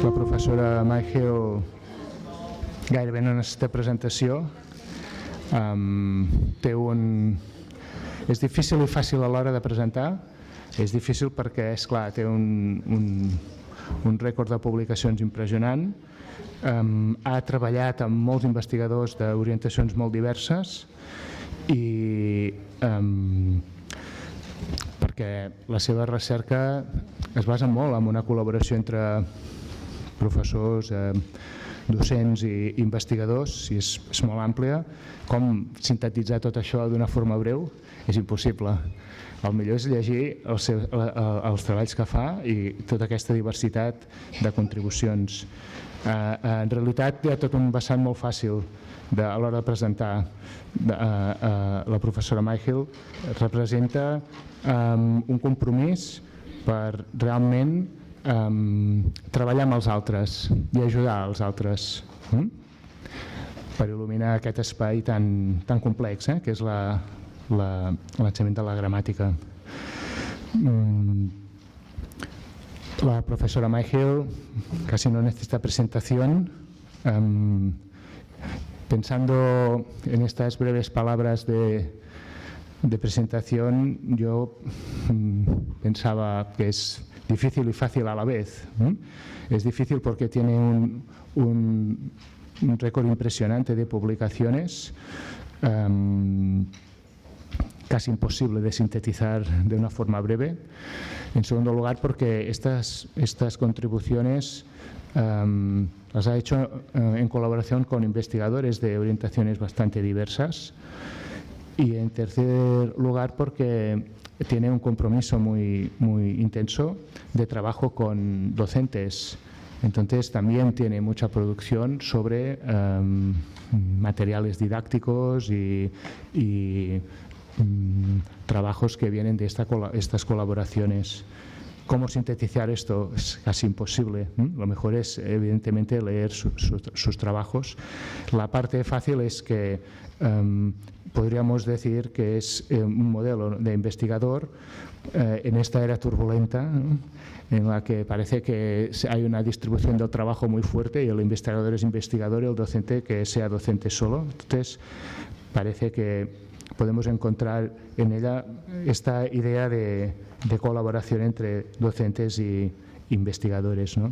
La professora Myhill gairebé no necessita presentació. És difícil i fàcil a l'hora de presentar. És difícil perquè, és clar, té un rècord de publicacions impressionant. Ha treballat amb molts investigadors d'orientacions molt diverses i perquè la seva recerca es basa molt en una col·laboració entre professors, docents i investigadors, i és molt àmplia. Com sintetitzar tot això d'una forma breu és impossible. El millor és llegir els treballs que fa i tota aquesta diversitat de contribucions. En realitat hi ha tot un vessant molt fàcil a l'hora de presentar. La professora Myhill representa un compromís per realment treballar amb els altres i ajudar els altres per il·luminar aquest espai tan complex que és l'ensenyament de la gramàtica. La profesora Myhill casi no necesita presentación. Pensando en estas breves palabras de presentación, yo pensaba que es difícil y fácil a la vez. Es difícil porque tiene un récord impresionante de publicaciones, casi imposible de sintetizar de una forma breve. En segundo lugar, porque estas contribuciones las ha hecho en colaboración con investigadores de orientaciones bastante diversas. Y en tercer lugar, porque tiene un compromiso muy intenso de trabajo con docentes. Entonces también tiene mucha producción sobre materiales didácticos y trabajos que vienen de estas colaboraciones. ¿Cómo sintetizar esto? Es casi imposible. Lo mejor es, evidentemente, leer sus trabajos. La parte fácil es que podríamos decir que es un modelo de investigador en esta era turbulenta, en la que parece que hay una distribución del trabajo muy fuerte y el investigador es investigador y el docente que sea docente solo. Entonces, parece que podemos encontrar en ella esta idea de colaboración entre docentes y investigadores, ¿no?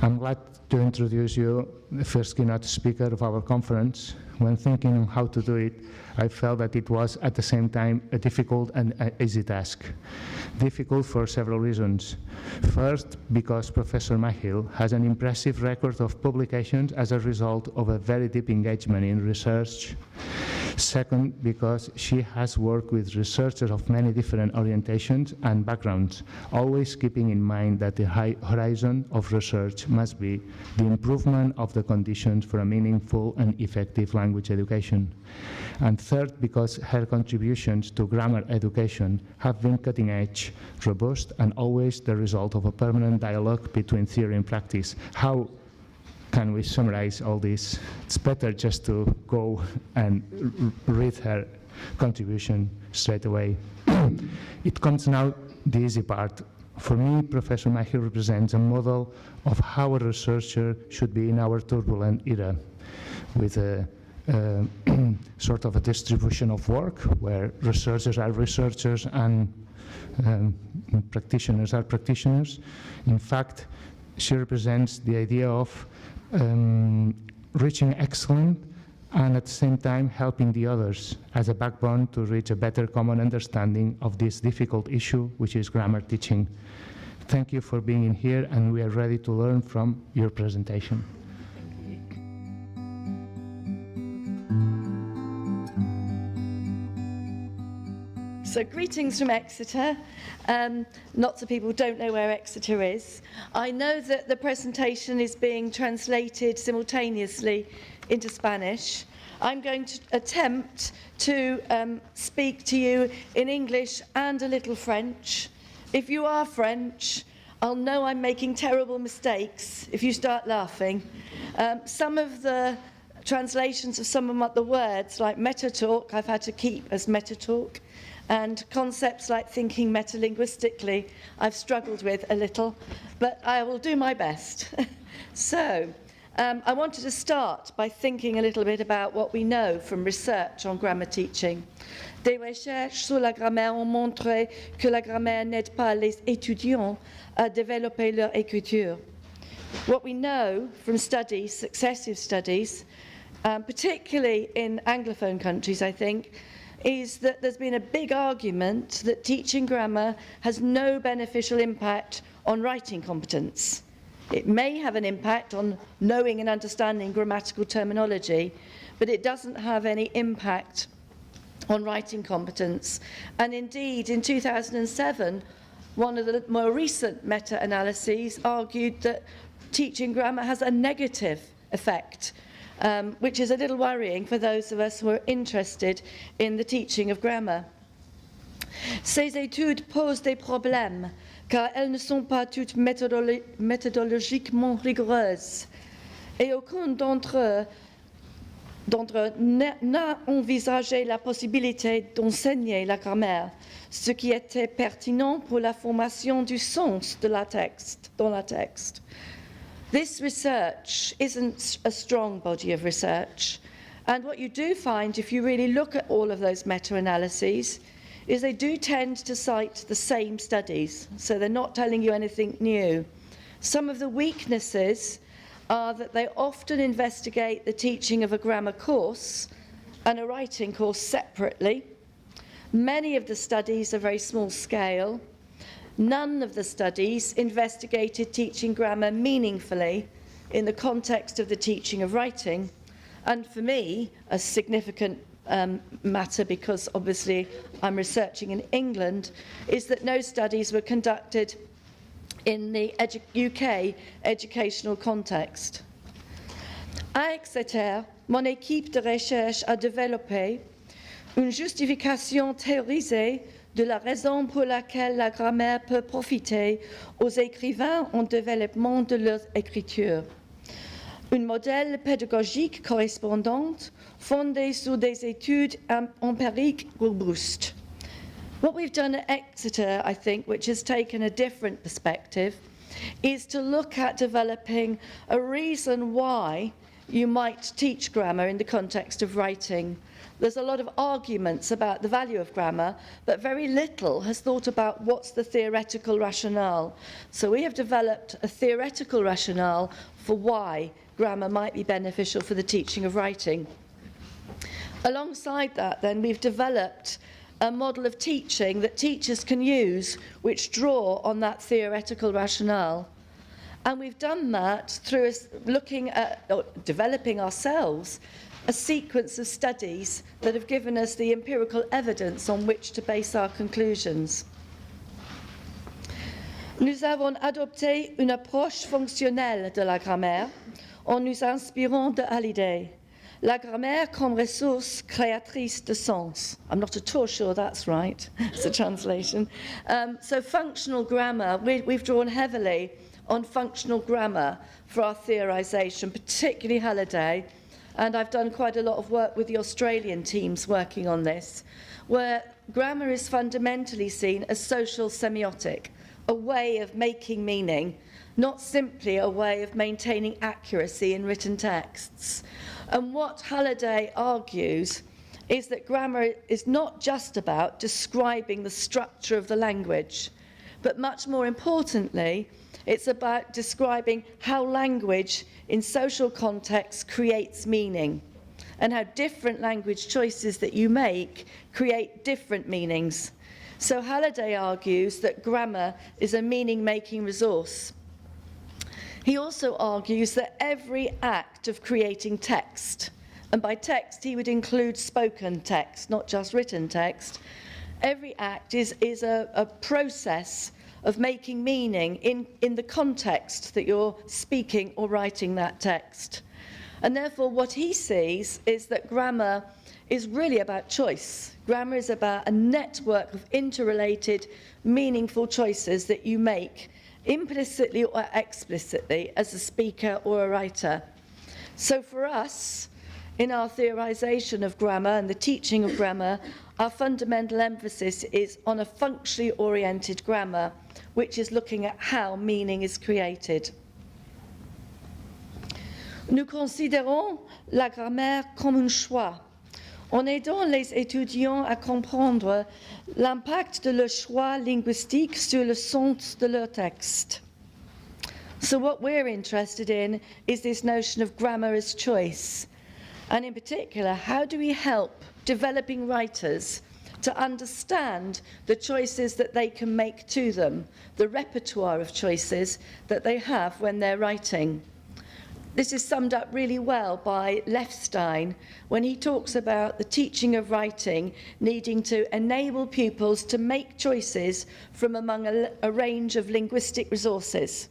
I'm glad to introduce you the first keynote speaker of our conference. When thinking on how to do it, I felt that it was at the same time a difficult and easy task. Difficult for several reasons. First, because Professor Myhill has an impressive record of publications as a result of a very deep engagement in research. Second, because she has worked with researchers of many different orientations and backgrounds, always keeping in mind that the high horizon of research must be the improvement of the conditions for a meaningful and effective language education. And third, because her contributions to grammar education have been cutting edge, robust, and always the result of a permanent dialogue between theory and practice. How can we summarize all this? It's better just to go and read her contribution straight away. It comes now the easy part. For me, Professor Myhill represents a model of how a researcher should be in our turbulent era, with a sort of a distribution of work where researchers are researchers and practitioners are practitioners. In fact, she represents the idea of reaching excellence and at the same time helping the others as a backbone to reach a better common understanding of this difficult issue, which is grammar teaching. Thank you for being in here, and we are ready to learn from your presentation. So greetings from Exeter. Lots of people don't know where Exeter is. I know that the presentation is being translated simultaneously into Spanish. I'm going to attempt to speak to you in English and a little French. If you are French, I'll know I'm making terrible mistakes if you start laughing. Some of the translations of some of the words, like Metatalk, I've had to keep as Metatalk. And concepts like thinking metalinguistically, I've struggled with a little, but I will do my best. So, I wanted to start by thinking a little bit about what we know from research on grammar teaching. Des recherches sur la grammaire ont montré que la grammaire n'aide pas les étudiants à développer leur écriture. What we know from studies, successive studies, particularly in Anglophone countries, I think, is that there's been a big argument that teaching grammar has no beneficial impact on writing competence. It may have an impact on knowing and understanding grammatical terminology, but it doesn't have any impact on writing competence. And indeed, in 2007, one of the more recent meta-analyses argued that teaching grammar has a negative effect, which is a little worrying for those of us who are interested in the teaching of grammar. Ces études posent des problèmes, car elles ne sont pas toutes méthodologiquement rigoureuses, et aucun d'entre eux n'a envisagé la possibilité d'enseigner la grammaire, ce qui était pertinent pour la formation du sens de la texte, dans la texte. This research isn't a strong body of research, and what you do find if you really look at all of those meta-analyses is they do tend to cite the same studies, so they're not telling you anything new. Some of the weaknesses are that they often investigate the teaching of a grammar course and a writing course separately. Many of the studies are very small scale. None of the studies investigated teaching grammar meaningfully in the context of the teaching of writing. And for me, a significant matter, because obviously I'm researching in England, is that no studies were conducted in the UK educational context. À Exeter, mon équipe de recherche a développé une justification théorisée de la raison pour laquelle la grammaire peut profiter aux écrivains en développement de leur écriture. Un modèle pédagogique correspondant fondé sur des études empiriques robustes. What we've done at Exeter, I think, which has taken a different perspective, is to look at developing a reason why you might teach grammar in the context of writing. There's a lot of arguments about the value of grammar, but very little has thought about what's the theoretical rationale. So we have developed a theoretical rationale for why grammar might be beneficial for the teaching of writing. Alongside that, then, we've developed a model of teaching that teachers can use, which draw on that theoretical rationale. And we've done that through looking at, or developing ourselves, a sequence of studies that have given us the empirical evidence on which to base our conclusions. Nous avons adopté une approche fonctionnelle de la grammaire en nous inspirant de Halliday. La grammaire comme ressource créatrice de sens. I'm not at all sure that's right, it's a translation. So functional grammar, we've drawn heavily on functional grammar for our theorisation, particularly Halliday, and I've done quite a lot of work with the Australian teams working on this, where grammar is fundamentally seen as social semiotic, a way of making meaning, not simply a way of maintaining accuracy in written texts. And what Halliday argues is that grammar is not just about describing the structure of the language, but much more importantly, it's about describing how language in social contexts creates meaning, and how different language choices that you make create different meanings. So Halliday argues that grammar is a meaning-making resource. He also argues that every act of creating text, and by text he would include spoken text, not just written text, every act is a process of making meaning in the context that you're speaking or writing that text. And therefore what he sees is that grammar is really about choice. Grammar is about a network of interrelated, meaningful choices that you make implicitly or explicitly as a speaker or a writer. So for us, in our theorisation of grammar and the teaching of grammar, our fundamental emphasis is on a functionally oriented grammar, which is looking at how meaning is created. Nous considérons la grammaire comme un choix, en aidant les étudiants à comprendre l'impact de leur choix linguistique sur le sens de leur texte. So what we're interested in is this notion of grammar as choice, and in particular, how do we help developing writers to understand the choices that they can make to them, the repertoire of choices that they have when they're writing. This is summed up really well by Lefstein when he talks about the teaching of writing needing to enable pupils to make choices from among a range of linguistic resources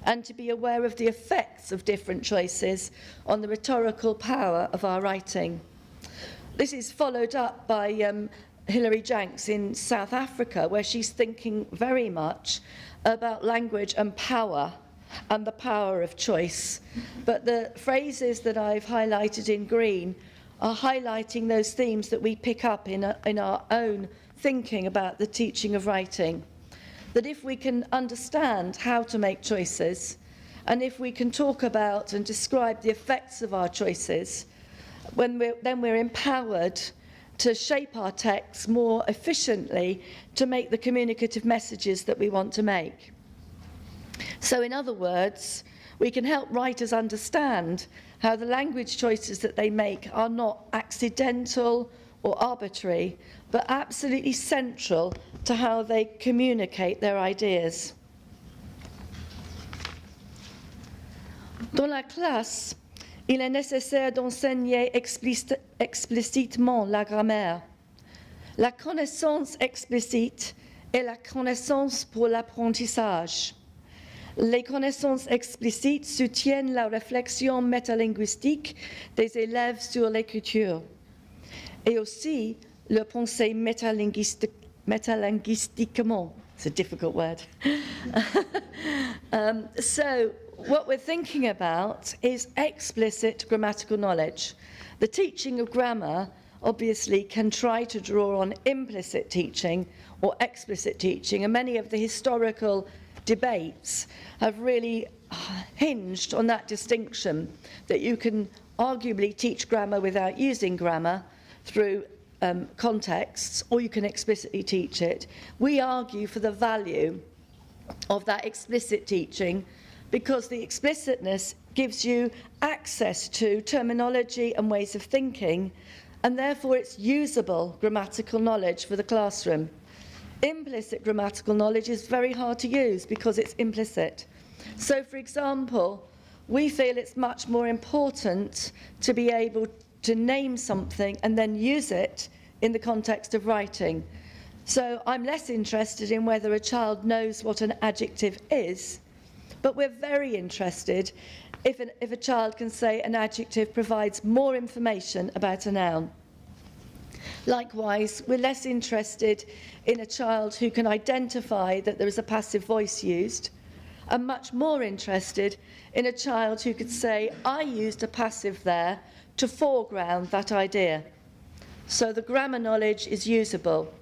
and to be aware of the effects of different choices on the rhetorical power of our writing. This is followed up by Hilary Janks in South Africa, where she's thinking very much about language and power and the power of choice. But the phrases that I've highlighted in green are highlighting those themes that we pick up in our own thinking about the teaching of writing. That if we can understand how to make choices, and if we can talk about and describe the effects of our choices, then we're empowered to shape our texts more efficiently to make the communicative messages that we want to make. So in other words, we can help writers understand how the language choices that they make are not accidental or arbitrary, but absolutely central to how they communicate their ideas. Dans la classe, il est nécessaire d'enseigner explicitement la grammaire. La connaissance explicite est la connaissance pour l'apprentissage. Les connaissances explicites soutiennent la réflexion métalinguistique des élèves sur l'écriture et aussi le pensée métalinguistiquement. It's a difficult word. So what we're thinking about is explicit grammatical knowledge. The teaching of grammar obviously can try to draw on implicit teaching or explicit teaching, and many of the historical debates have really hinged on that distinction, that you can arguably teach grammar without using grammar through contexts, or you can explicitly teach it. We argue for the value of that explicit teaching because the explicitness gives you access to terminology and ways of thinking, and therefore it's usable grammatical knowledge for the classroom. Implicit grammatical knowledge is very hard to use because it's implicit. So, for example, we feel it's much more important to be able to name something and then use it in the context of writing. So I'm less interested in whether a child knows what an adjective is, but we're very interested if a child can say an adjective provides more information about a noun. Likewise, we're less interested in a child who can identify that there is a passive voice used, and much more interested in a child who could say, I used a passive there to foreground that idea. So the grammar knowledge is usable.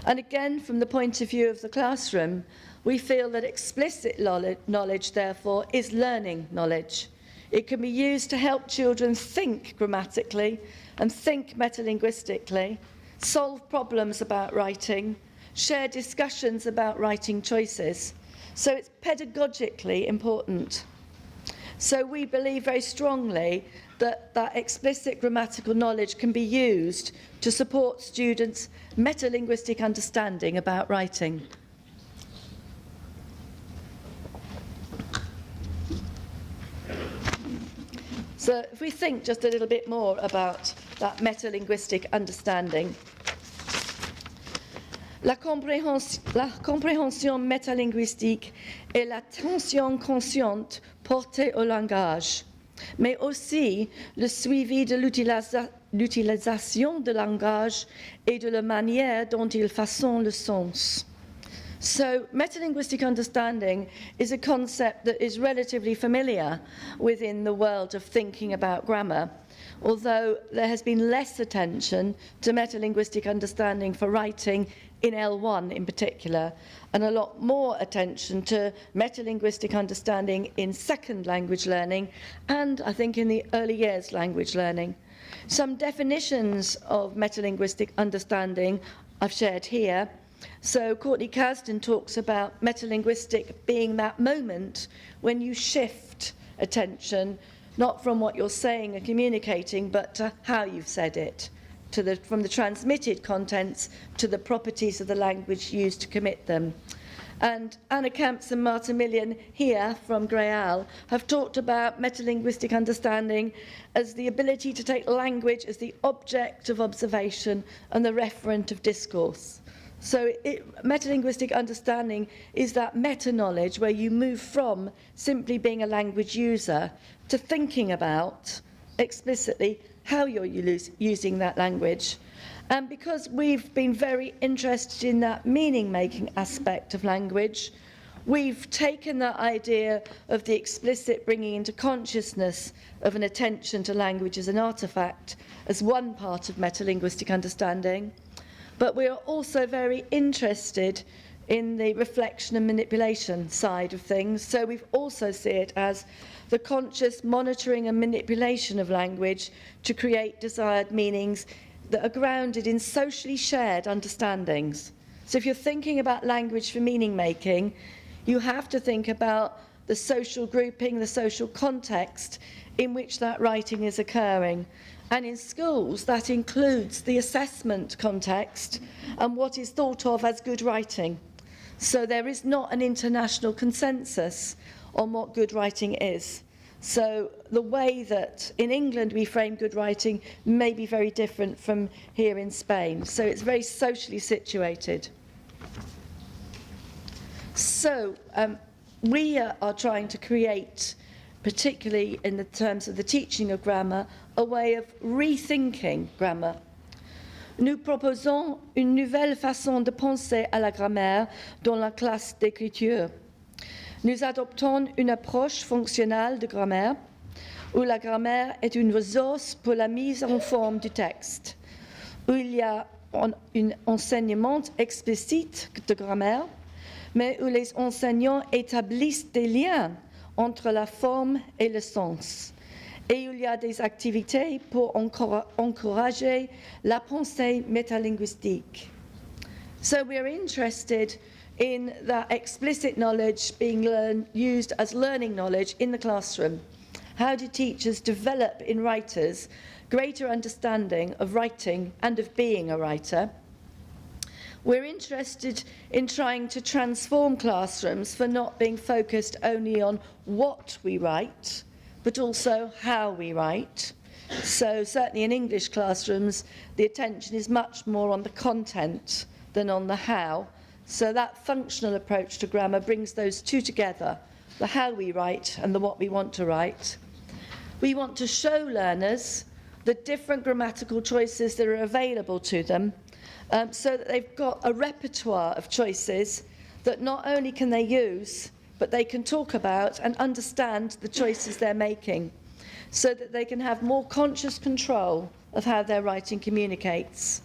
And again, from the point of view of the classroom, we feel that explicit knowledge, therefore, is learning knowledge. It can be used to help children think grammatically and think metalinguistically, solve problems about writing, share discussions about writing choices. So it's pedagogically important. So we believe very strongly that explicit grammatical knowledge can be used to support students' metalinguistic understanding about writing. So if we think just a little bit more about that metalinguistic understanding, la compréhension métalinguistique est l'attention consciente portée au langage, mais aussi le suivi de l'utilisation du langage et de la manière dont il façonne le sens. So metalinguistic understanding is a concept that is relatively familiar within the world of thinking about grammar, although there has been less attention to metalinguistic understanding for writing in L1 in particular, and a lot more attention to metalinguistic understanding in second language learning and, I think, in the early years language learning. Some definitions of metalinguistic understanding I've shared here. So Courtney Kasdan talks about metalinguistic being that moment when you shift attention, not from what you're saying and communicating, but to how you've said it, from the transmitted contents to the properties of the language used to commit them. And Anna Camps and Martin Millian here from Greal have talked about metalinguistic understanding as the ability to take language as the object of observation and the referent of discourse. So metalinguistic understanding is that meta-knowledge where you move from simply being a language user to thinking about explicitly how you're using that language. And because we've been very interested in that meaning-making aspect of language, we've taken that idea of the explicit bringing into consciousness of an attention to language as an artifact as one part of metalinguistic understanding. But we are also very interested in the reflection and manipulation side of things. So we've also see it as the conscious monitoring and manipulation of language to create desired meanings that are grounded in socially shared understandings. So if you're thinking about language for meaning making, you have to think about the social grouping, the social context in which that writing is occurring. And in schools, that includes the assessment context and what is thought of as good writing. So there is not an international consensus on what good writing is. So the way that in England we frame good writing may be very different from here in Spain. So it's very socially situated. So we are trying to create, particularly in the terms of the teaching of grammar, a way of rethinking grammar. Nous proposons une nouvelle façon de penser à la grammaire dans la classe d'écriture. Nous adoptons une approche fonctionnelle de grammaire, où la grammaire est une ressource pour la mise en forme du texte, où il y a un enseignement explicite de grammaire, mais où les enseignants établissent des liens entre la forme et le sens, et où il y a des activités pour encourager la pensée métalinguistique. So we are interested in that explicit knowledge being used as learning knowledge in the classroom. How do teachers develop in writers greater understanding of writing and of being a writer? We're interested in trying to transform classrooms for not being focused only on what we write, but also how we write. So certainly in English classrooms, the attention is much more on the content than on the how. So that functional approach to grammar brings those two together, the how we write and the what we want to write. We want to show learners the different grammatical choices that are available to them, so that they've got a repertoire of choices that not only can they use, but they can talk about and understand the choices they're making, so that they can have more conscious control of how their writing communicates.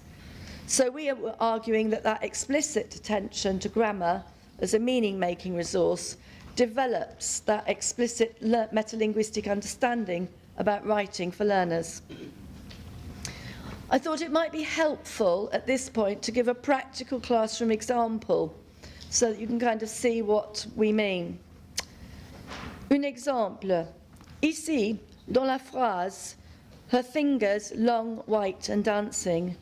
So we are arguing that that explicit attention to grammar as a meaning-making resource develops that explicit metalinguistic understanding about writing for learners. I thought it might be helpful at this point to give a practical classroom example so that you can kind of see what we mean. Un exemple. Ici, dans la phrase, her fingers long, white and dancing,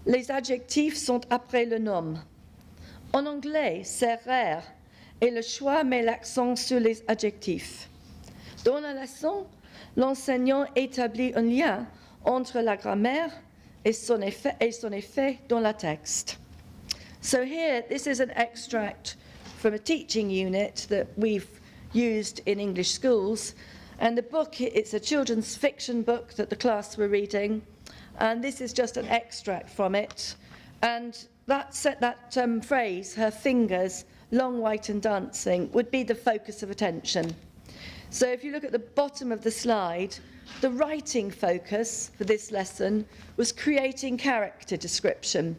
les adjectifs sont après le nom. En anglais, c'est rare et le choix met l'accent sur les adjectifs. Dans la leçon, l'enseignant établit un lien entre la grammaire et son effet dans la texte. So here, this is an extract from a teaching unit that we've used in English schools. And the book, it's a children's fiction book that the class were reading. And this is just an extract from it. And that phrase, her fingers long, white and dancing, would be the focus of attention. So if you look at the bottom of the slide, the writing focus for this lesson was creating character description.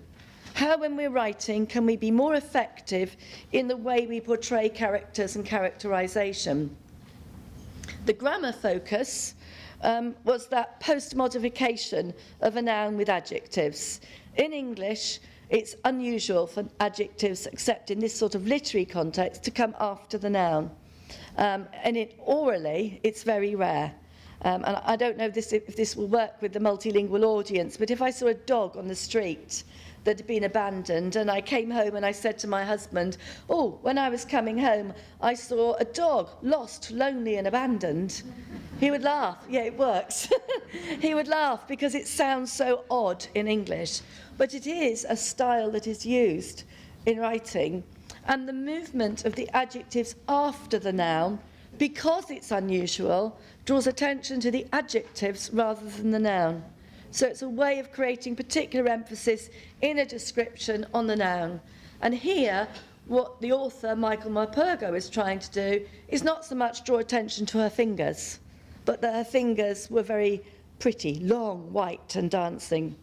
How, when we're writing, can we be more effective in the way we portray characters and characterization? The grammar focus was that post-modification of a noun with adjectives. In English, it's unusual for adjectives, except in this sort of literary context, to come after the noun. And orally, it's very rare. And I don't know if this will work with the multilingual audience, but if I saw a dog on the street that had been abandoned, and I came home and I said to my husband, oh, when I was coming home, I saw a dog lost, lonely and abandoned, he would laugh. Yeah, it works. He would laugh because it sounds so odd in English. But it is a style that is used in writing. And the movement of the adjectives after the noun, because it's unusual, draws attention to the adjectives rather than the noun. So it's a way of creating particular emphasis in a description on the noun. And here, what the author, Michael Morpurgo, is trying to do is not so much draw attention to her fingers, but that her fingers were very pretty, long, white and dancing.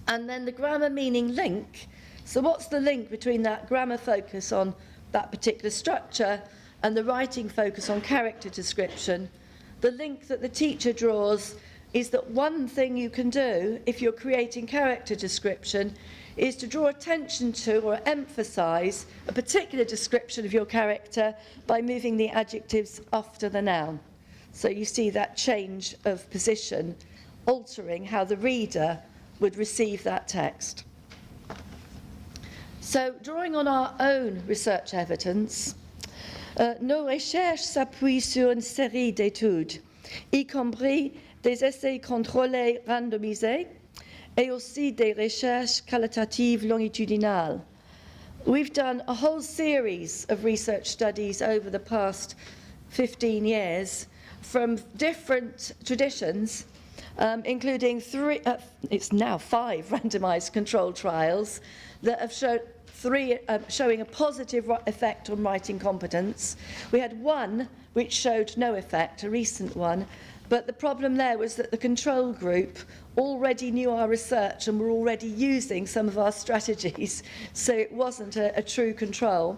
And then the grammar meaning link. So what's the link between that grammar focus on that particular structure and the writing focus on character description? The link that the teacher draws is that one thing you can do if you're creating character description is to draw attention to or emphasize a particular description of your character by moving the adjectives after the noun. So you see that change of position, altering how the reader would receive that text. So, drawing on our own research evidence, nos recherches s'appuient sur une série d'études, y compris des essais contrôlés randomisés et aussi des recherches qualitatives longitudinales. We've done a whole series of research studies over the past 15 years from different traditions, including it's now 5 randomized controlled trials that have shown showing a positive effect on writing competence. We had one which showed no effect, a recent one, but the problem there was that the control group already knew our research and were already using some of our strategies, so it wasn't a true control.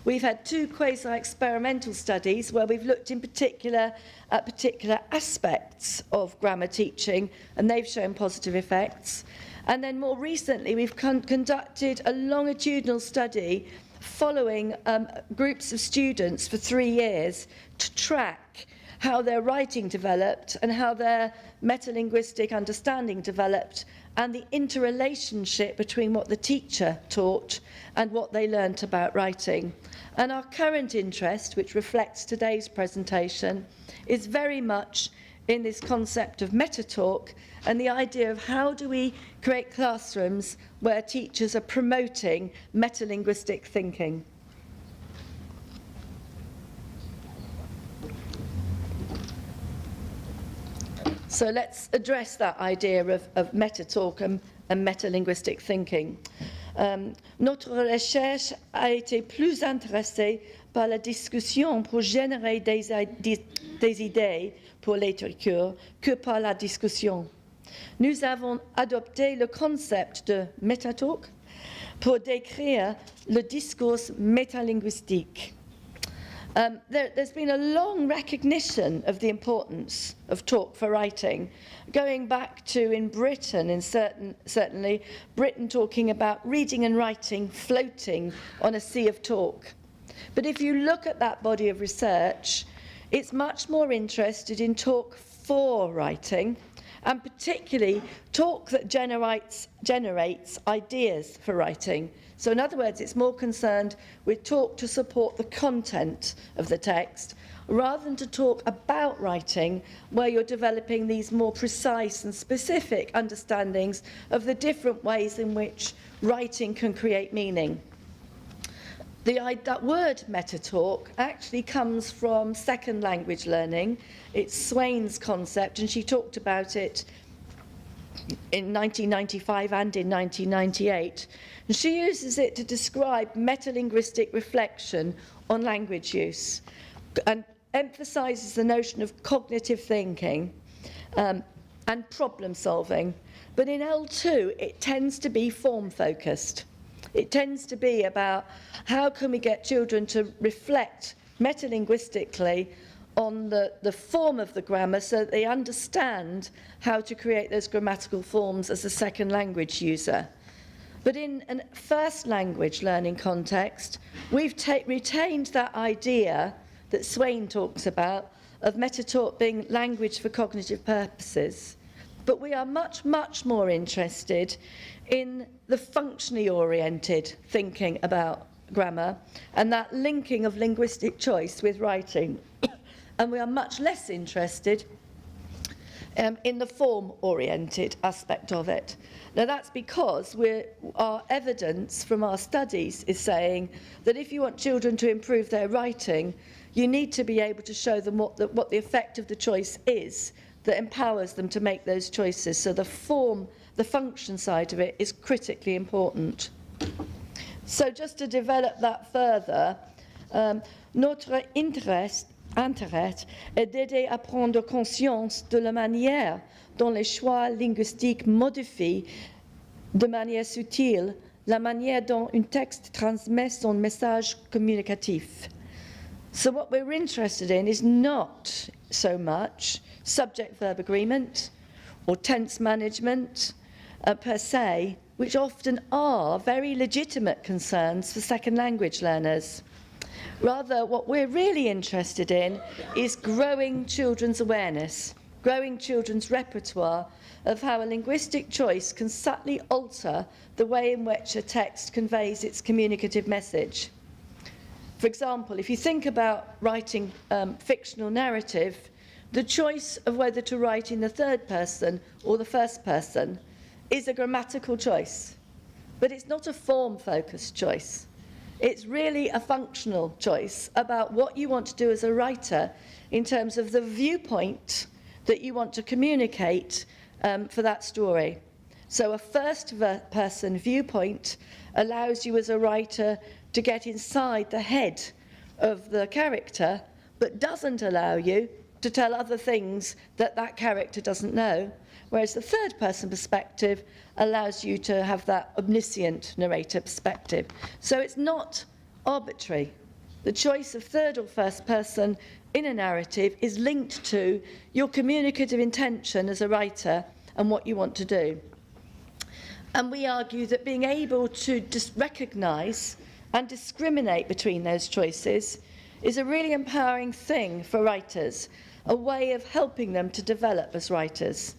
We've had 2 quasi-experimental studies where we've looked in particular at particular aspects of grammar teaching, and they've shown positive effects. And then more recently, we've conducted a longitudinal study following groups of students for 3 years to track how their writing developed and how their metalinguistic understanding developed, and the interrelationship between what the teacher taught and what they learnt about writing. And our current interest, which reflects today's presentation, is very much in this concept of Metatalk and the idea of how do we create classrooms where teachers are promoting metalinguistic thinking. So let's address that idea of Metatalk and metalinguistic thinking. Notre recherche a été plus intéressée par la discussion pour générer des idées pour l'écriture que par la discussion. Nous avons adopté le concept de Metatalk pour décrire le discours métalinguistique. There's been a long recognition of the importance of talk for writing, going back to in Britain, certainly Britain talking about reading and writing floating on a sea of talk. But if you look at that body of research, it's much more interested in talk for writing, and particularly talk that generates ideas for writing. So in other words, it's more concerned with talk to support the content of the text, rather than to talk about writing, where you're developing these more precise and specific understandings of the different ways in which writing can create meaning. That word Metatalk actually comes from second language learning. It's Swain's concept, and she talked about it in 1995 and in 1998. And she uses it to describe metalinguistic reflection on language use and emphasises the notion of cognitive thinking and problem solving. But in L2, it tends to be form focused. It tends to be about how can we get children to reflect metalinguistically on the form of the grammar so that they understand how to create those grammatical forms as a second language user. But in a first language learning context, we've retained that idea that Swain talks about of Metatalk being language for cognitive purposes. But we are much, much more interested in the functionally oriented thinking about grammar and that linking of linguistic choice with writing. And we are much less interested in the form-oriented aspect of it. Now that's because our evidence from our studies is saying that if you want children to improve their writing, you need to be able to show them what the effect of the choice is that empowers them to make those choices. So the form, the function side of it is critically important. So just to develop that further, notre intérêt est d'aider à prendre conscience de la manière dont les choix linguistiques modifient de manière subtile la manière dont un texte transmet son message communicatif. So what we're interested in is not so much subject-verb agreement or tense management per se, which often are very legitimate concerns for second language learners. Rather, what we're really interested in is growing children's awareness, growing children's repertoire of how a linguistic choice can subtly alter the way in which a text conveys its communicative message. For example, if you think about writing fictional narrative, the choice of whether to write in the third person or the first person is a grammatical choice, but it's not a form-focused choice. It's really a functional choice about what you want to do as a writer in terms of the viewpoint that you want to communicate for that story. So a first-person viewpoint allows you as a writer to get inside the head of the character, but doesn't allow you to tell other things that that character doesn't know, whereas the third-person perspective allows you to have that omniscient narrator perspective. So it's not arbitrary. The choice of third or first person in a narrative is linked to your communicative intention as a writer and what you want to do. And we argue that being able to just recognise and discriminate between those choices is a really empowering thing for writers, a way of helping them to develop as writers.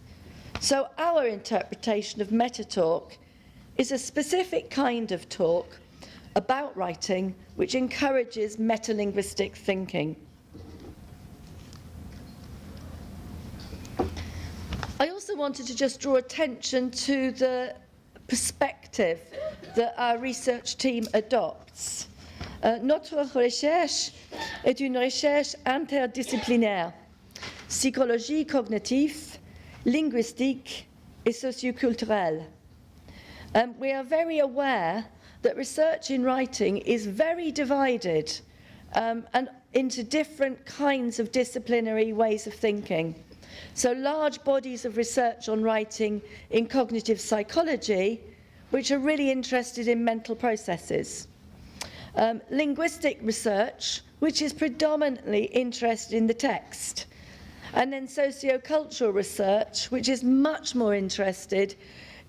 So our interpretation of Metatalk is a specific kind of talk about writing which encourages metalinguistic thinking. I also wanted to just draw attention to the perspective that our research team adopts. Notre recherche est une recherche interdisciplinaire, psychologie cognitive, linguistique et socioculturelle. We are very aware that research in writing is very divided and into different kinds of disciplinary ways of thinking. So large bodies of research on writing in cognitive psychology, which are really interested in mental processes. Linguistic research, which is predominantly interested in the text. And then sociocultural research, which is much more interested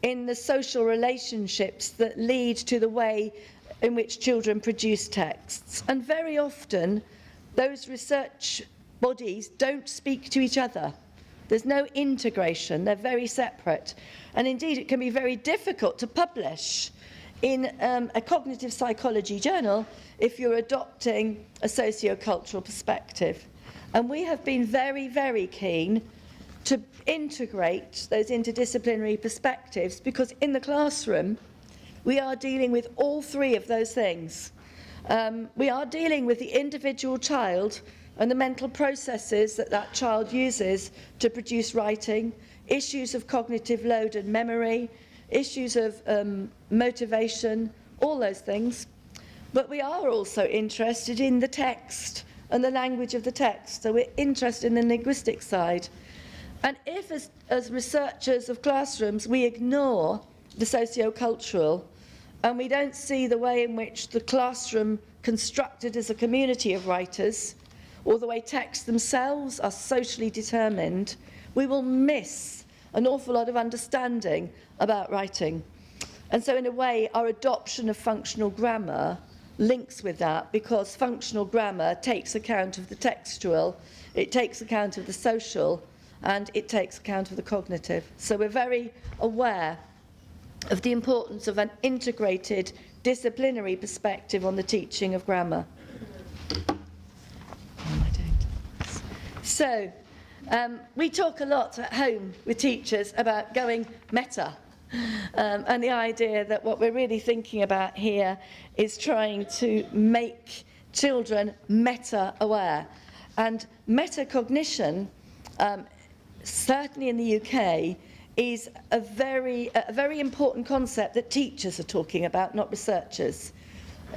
in the social relationships that lead to the way in which children produce texts. And very often, those research bodies don't speak to each other. There's no integration, they're very separate. And indeed, it can be very difficult to publish in a cognitive psychology journal if you're adopting a sociocultural perspective. And we have been very, very keen to integrate those interdisciplinary perspectives because in the classroom, we are dealing with all three of those things. We are dealing with the individual child and the mental processes that that child uses to produce writing. issues of cognitive load and memory, issues of motivation, all those things. But we are also interested in the text and the language of the text. So we're interested in the linguistic side. And if, as researchers of classrooms, we ignore the socio-cultural and we don't see the way in which the classroom constructed as a community of writers, or the way texts themselves are socially determined, we will miss an awful lot of understanding about writing. And so in a way, our adoption of functional grammar links with that, because functional grammar takes account of the textual, it takes account of the social, and it takes account of the cognitive. So we're very aware of the importance of an integrated disciplinary perspective on the teaching of grammar. So, we talk a lot at home with teachers about going meta, and the idea that what we're really thinking about here is trying to make children meta-aware. And metacognition, certainly in the UK, is a very important concept that teachers are talking about, not researchers.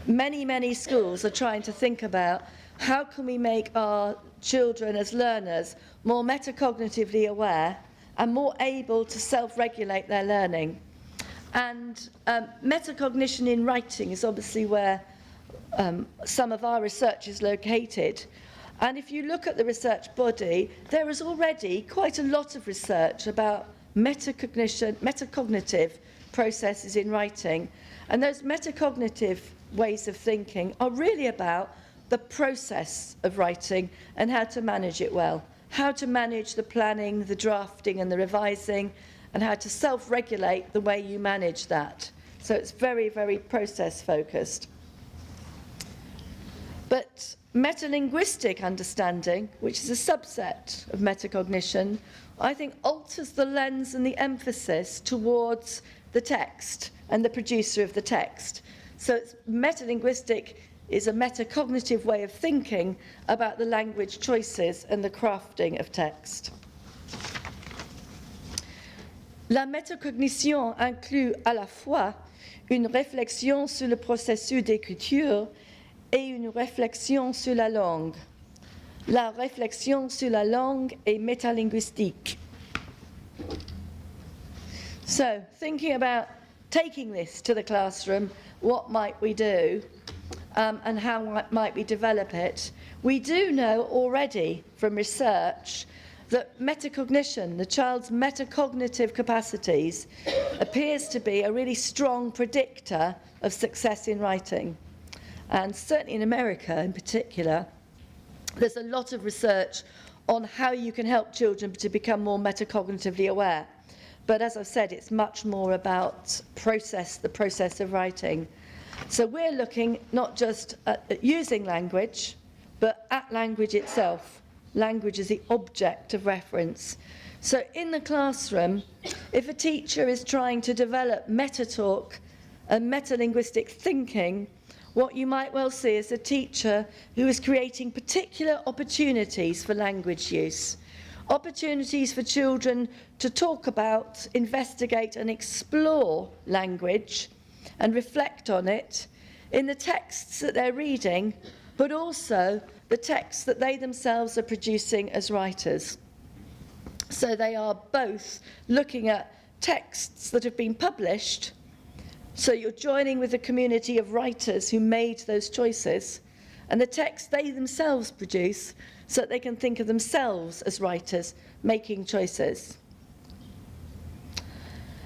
Many schools are trying to think about how can we make our children as learners more metacognitively aware and more able to self-regulate their learning. And metacognition in writing is obviously where some of our research is located. And if you look at the research body, there is already quite a lot of research about metacognitive processes in writing. And those metacognitive ways of thinking are really about the process of writing and how to manage it well, how to manage the planning, the drafting and the revising, and how to self-regulate the way you manage that. So it's very process-focused. But metalinguistic understanding, which is a subset of metacognition, I think alters the lens and the emphasis towards the text and the producer of the text. So it's metalinguistic is a metacognitive way of thinking about the language choices and the crafting of text. La métacognition inclut à la fois une réflexion sur le processus d'écriture et une réflexion sur la langue. La réflexion sur la langue est métalinguistique. So, thinking about taking this to the classroom, what might we do, and how might we develop it? We do know already from research that metacognition, the child's metacognitive capacities, appears to be a really strong predictor of success in writing. And certainly in America in particular, there's a lot of research on how you can help children to become more metacognitively aware. But as I've said, it's much more about the process of writing. So we're looking not just at using language, but at language itself. Language is the object of reference. So in the classroom, if a teacher is trying to develop meta-talk and metalinguistic thinking, what you might well see is a teacher who is creating particular opportunities for language use. Opportunities for children to talk about, investigate and explore language and reflect on it in the texts that they're reading, but also the texts that they themselves are producing as writers. So they are both looking at texts that have been published, so you're joining with the community of writers who made those choices, and the texts they themselves produce, so that they can think of themselves as writers making choices.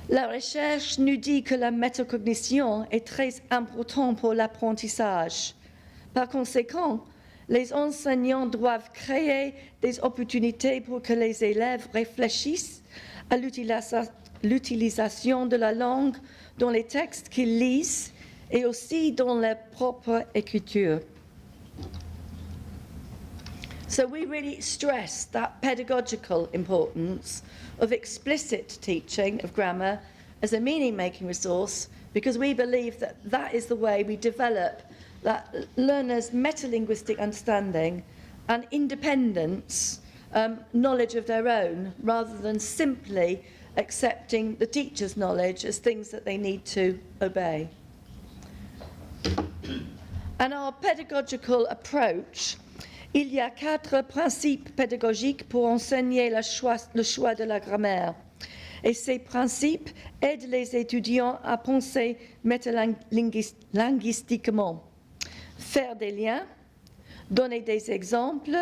La recherche nous dit que la métacognition est très importante pour l'apprentissage. Par conséquent, les enseignants doivent créer des opportunités pour que les élèves réfléchissent à l'utilisation de la langue dans les textes qu'ils lisent et aussi dans leur propre écriture. So we really stress that pedagogical importance of explicit teaching of grammar as a meaning-making resource, because we believe that that is the way we develop that learner's metalinguistic understanding and independence knowledge of their own, rather than simply accepting the teacher's knowledge as things that they need to obey. And our pedagogical approach, il y a 4 principes pédagogiques pour enseigner le choix de la grammaire. Et ces principes aident les étudiants à penser métalinguistiquement, faire des liens, donner des exemples,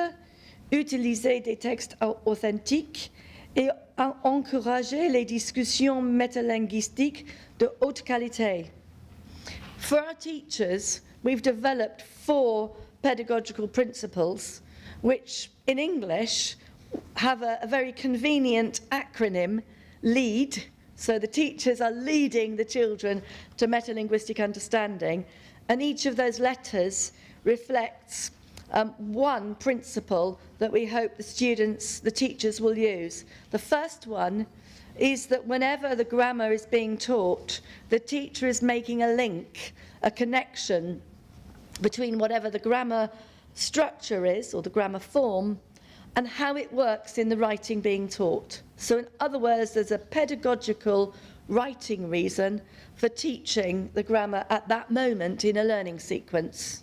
utiliser des textes authentiques et encourager les discussions métalinguistiques de haute qualité. For our teachers, we've developed 4 pedagogical principles, which in English have a very convenient acronym, LEAD. So the teachers are leading the children to metalinguistic understanding, and each of those letters reflects one principle that we hope the teachers will use. The first one is that whenever the grammar is being taught, the teacher is making a link, a connection between whatever the grammar structure is, or the grammar form, and how it works in the writing being taught. So in other words, there's a pedagogical writing reason for teaching the grammar at that moment in a learning sequence.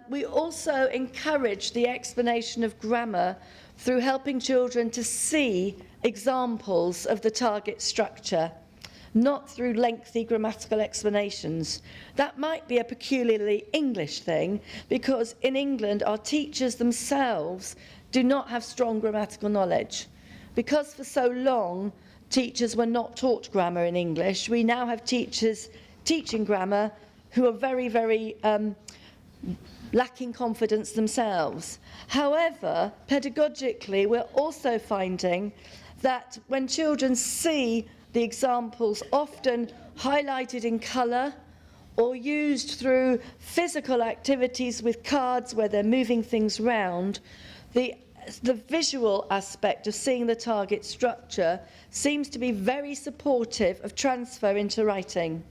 We also encourage the explanation of grammar through helping children to see examples of the target structure, not through lengthy grammatical explanations. That might be a peculiarly English thing, because in England our teachers themselves do not have strong grammatical knowledge. Because for so long teachers were not taught grammar in English, we now have teachers teaching grammar who are very, very lacking confidence themselves. However, pedagogically, we're also finding that when children see the examples often highlighted in colour or used through physical activities with cards where they're moving things round, the visual aspect of seeing the target structure seems to be very supportive of transfer into writing.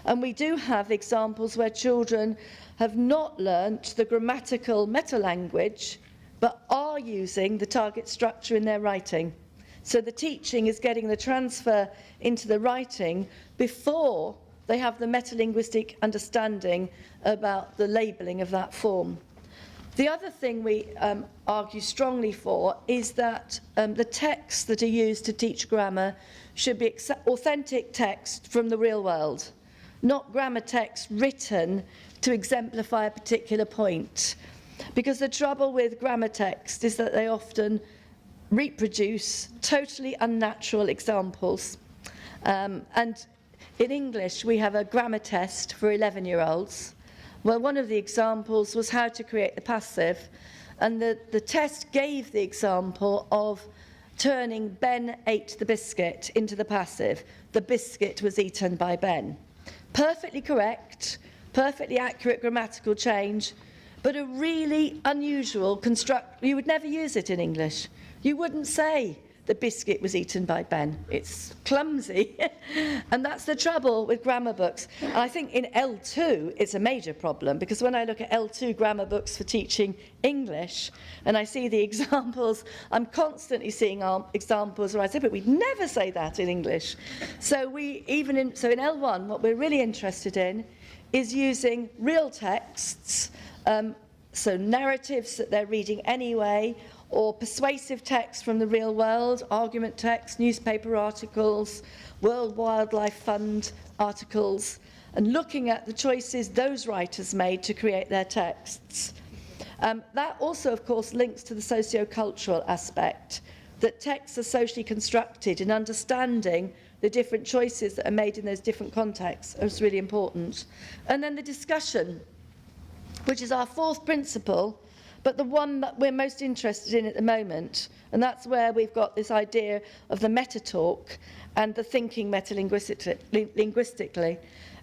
And we do have examples where children have not learnt the grammatical meta-language, but are using the target structure in their writing. So the teaching is getting the transfer into the writing before they have the metalinguistic understanding about the labelling of that form. The other thing we argue strongly for is that the texts that are used to teach grammar should be authentic text from the real world, not grammar text written to exemplify a particular point. Because the trouble with grammar text is that they often reproduce totally unnatural examples. And in English, we have a grammar test for 11-year-olds. Well, one of the examples was how to create the passive. And the test gave the example of turning Ben ate the biscuit into the passive. The biscuit was eaten by Ben. Perfectly correct, perfectly accurate grammatical change, but a really unusual construct. You would never use it in English. You wouldn't say the biscuit was eaten by Ben. It's clumsy. And that's the trouble with grammar books. And I think in L2 it's a major problem, because when I look at L2 grammar books for teaching English and I see the examples, I'm constantly seeing examples where I say, but we'd never say that in English. So in L1, what we're really interested in is using real texts, so narratives that they're reading anyway, or persuasive texts from the real world, argument texts, newspaper articles, World Wildlife Fund articles, and looking at the choices those writers made to create their texts. That also, of course, links to the socio-cultural aspect, that texts are socially constructed, and understanding the different choices that are made in those different contexts is really important. And then the discussion, which is our 4th principle, but the one that we're most interested in at the moment, and that's where we've got this idea of the meta-talk and the thinking metalinguistically.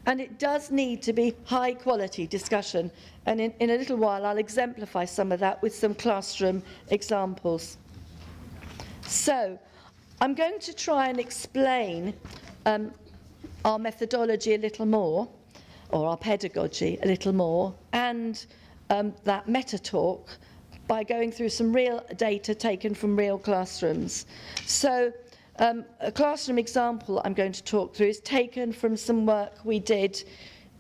And it does need to be high-quality discussion, and in a little while I'll exemplify some of that with some classroom examples. So, I'm going to try and explain our methodology a little more, or our pedagogy a little more, and that meta-talk by going through some real data taken from real classrooms. So a classroom example I'm going to talk through is taken from some work we did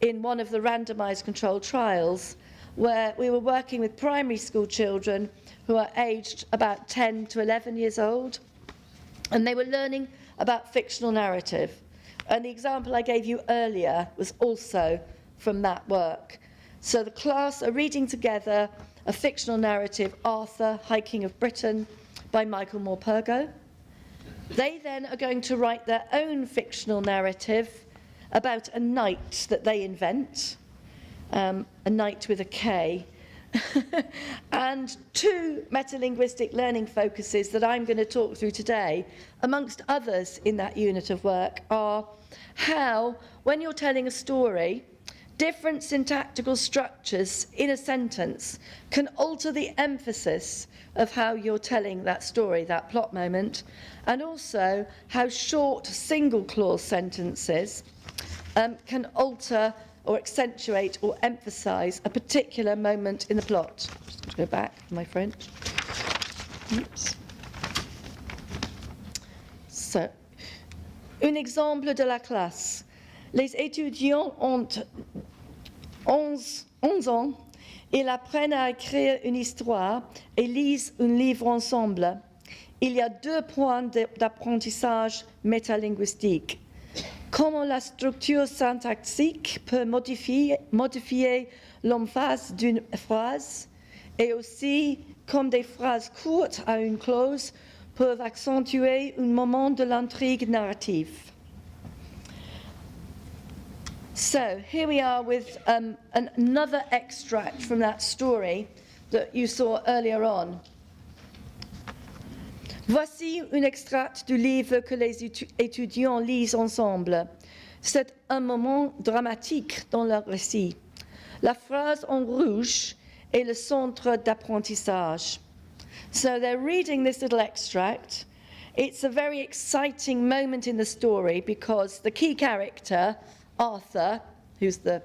in one of the randomised controlled trials, where we were working with primary school children who are aged about 10 to 11 years old, and they were learning about fictional narrative. And the example I gave you earlier was also from that work. So the class are reading together a fictional narrative, Arthur, High King of Britain, by Michael Morpurgo. They then are going to write their own fictional narrative about a knight that they invent, a knight with a K, and two metalinguistic learning focuses that I'm going to talk through today, amongst others in that unit of work, are how, when you're telling a story, different syntactical structures in a sentence can alter the emphasis of how you're telling that story, that plot moment, and also how short single clause sentences can alter or accentuate or emphasize a particular moment in the plot. Just going to go back to my French. Oops. So, un exemple de la classe. Les étudiants ont 11 ans. Ils apprennent à écrire une histoire et lisent un livre ensemble. Il y a 2 points d'apprentissage métalinguistique. Comment la structure syntaxique peut modifier l'emphase d'une phrase, et aussi comme des phrases courtes à une clause peuvent accentuer un moment de l'intrigue narrative. So here we are with another extract from that story that you saw earlier on. Voici un extrait du livre que les étudiants lisent ensemble. C'est un moment dramatique dans le récit. La phrase en rouge est le centre d'apprentissage. So they're reading this little extract. It's a very exciting moment in the story because the key character, Arthur, who's the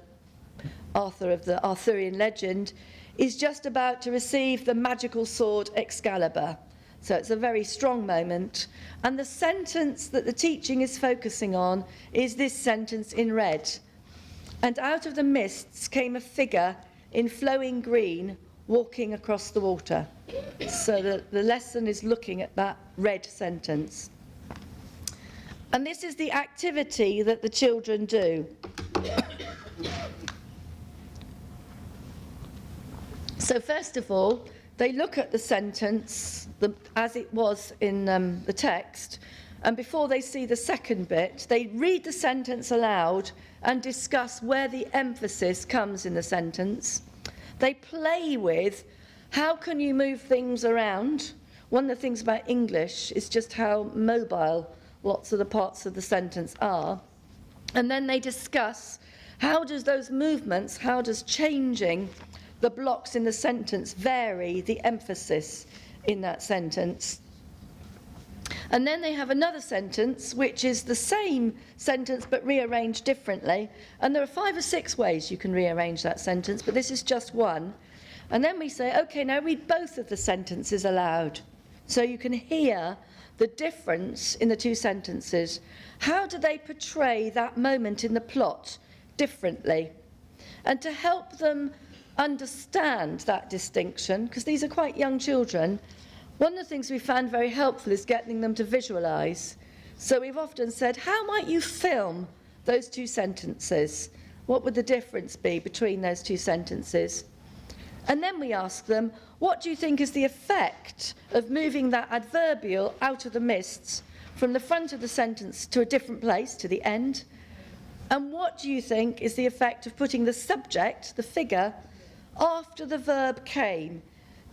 Arthur of the Arthurian legend, is just about to receive the magical sword Excalibur. So it's a very strong moment. And the sentence that the teaching is focusing on is this sentence in red. And out of the mists came a figure in flowing green walking across the water. So the lesson is looking at that red sentence. And this is the activity that the children do. So first of all, they look at the sentence as it was in the text, and before they see the second bit, they read the sentence aloud and discuss where the emphasis comes in the sentence. They play with how can you move things around. One of the things about English is just how mobile lots of the parts of the sentence are. And then they discuss how does those movements, how does changing the blocks in the sentence vary the emphasis in that sentence. And then they have another sentence which is the same sentence but rearranged differently, and there are 5 or 6 ways you can rearrange that sentence, but this is just one. And then we say, okay, now read both of the sentences aloud so you can hear the difference in the 2 sentences. How do they portray that moment in the plot differently? And to help them understand that distinction, because these are quite young children, one of the things we found very helpful is getting them to visualise. So we've often said, how might you film those 2 sentences? What would the difference be between those 2 sentences? And then we ask them, what do you think is the effect of moving that adverbial out of the mists from the front of the sentence to a different place, to the end? And what do you think is the effect of putting the subject, the figure, after the verb came